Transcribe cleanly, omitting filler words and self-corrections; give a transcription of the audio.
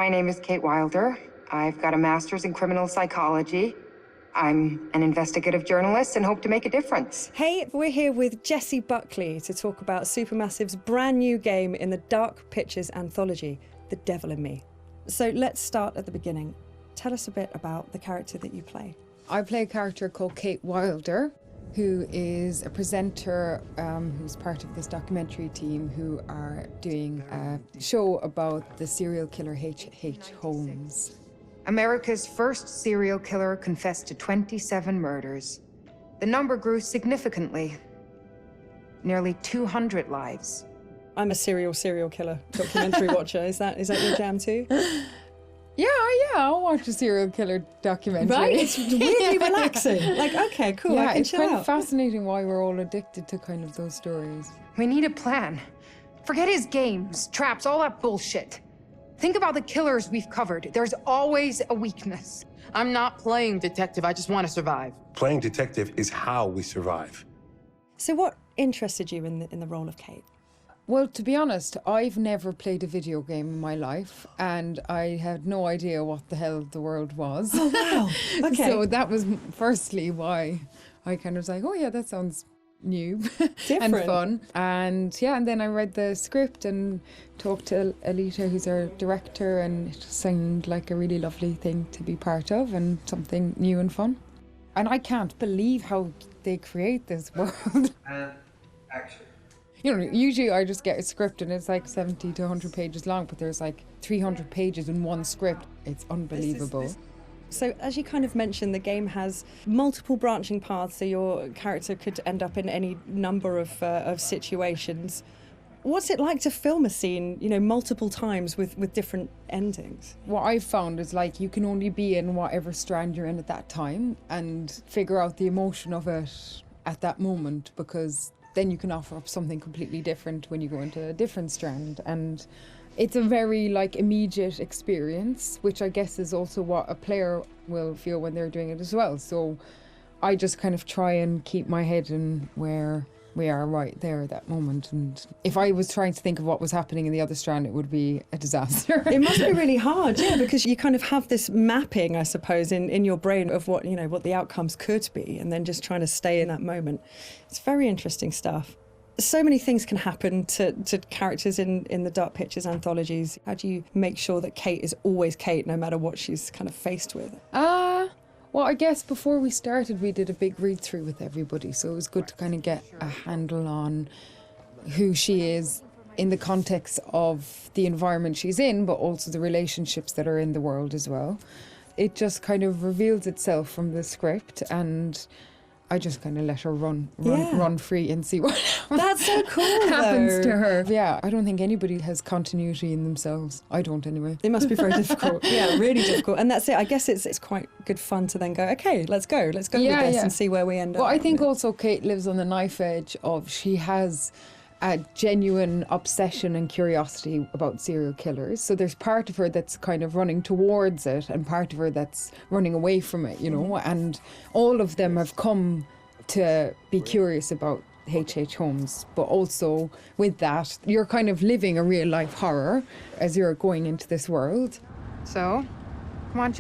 My name is Kate Wilder. I've got a master's in criminal psychology. I'm an investigative journalist and hope to make a difference. Hey, we're here with Jessie Buckley to talk about Supermassive's brand new game in the Dark Pictures Anthology, The Devil in Me. So let's start at the beginning. Tell us a bit about the character that you play. I play a character called Kate Wilder, who is a presenter who's part of this documentary team who are doing a show about the serial killer H.H. Holmes. America's first serial killer confessed to 27 murders. The number grew significantly. Nearly 200 lives. I'm a serial killer documentary watcher. Is that your jam too? Yeah, I'll watch a serial killer documentary. Right? It's really relaxing. Like, okay, cool, yeah, I can it's chill kind out. of fascinating why we're all addicted to kind of those stories. We need a plan. Forget his games, traps, all that bullshit. Think about the killers we've covered. There's always a weakness. I'm not playing detective, I just want to survive. Playing detective is how we survive. So what interested you in the role of Kate? Well, to be honest, I've never played a video game in my life, and I had no idea what the hell the world was. Oh, wow. Okay. So that was firstly why I kind of was like, oh yeah, that sounds new and fun. And yeah, and then I read the script and talked to Alita, who's our director, and it seemed like a really lovely thing to be part of and something new and fun. And I can't believe how they create this world. Action. You know, usually I just get a script and it's like 70 to 100 pages long, but there's like 300 pages in one script. It's unbelievable. So as you kind of mentioned, the game has multiple branching paths, so your character could end up in any number of situations. What's it like to film a scene, you know, multiple times with different endings? What I've found is like you can only be in whatever strand you're in at that time and figure out the emotion of it at that moment, because then you can offer up something completely different when you go into a different strand. And it's a very like immediate experience, which I guess is also what a player will feel when they're doing it as well. So I just kind of try and keep my head in where we are right there at that moment. And if I was trying to think of what was happening in the other strand, it would be a disaster. It must be really hard, yeah, because you kind of have this mapping, I suppose, in your brain of what, you know, what the outcomes could be, and then just trying to stay in that moment. It's very interesting stuff. So many things can happen to characters in the Dark Pictures anthologies. How do you make sure that Kate is always Kate, no matter what she's kind of faced with? Well, I guess before we started, we did a big read-through with everybody, so it was good to kind of get a handle on who she is in the context of the environment she's in, but also the relationships that are in the world as well. It just kind of reveals itself from the script, and I just kind of let her run free and see what That's so cool, happens though. to her. Yeah, I don't think anybody has continuity in themselves. I don't anyway. It must be very difficult. Yeah, really difficult. And that's it. I guess it's quite good fun to then go, okay, let's go with this and see where we end up. Well, I think also Kate lives on the knife edge of she has a genuine obsession and curiosity about serial killers. So there's part of her that's kind of running towards it and part of her that's running away from it, you know, and all of them have come to be curious about H.H. Holmes, but also with that, you're kind of living a real life horror as you're going into this world. So, come on,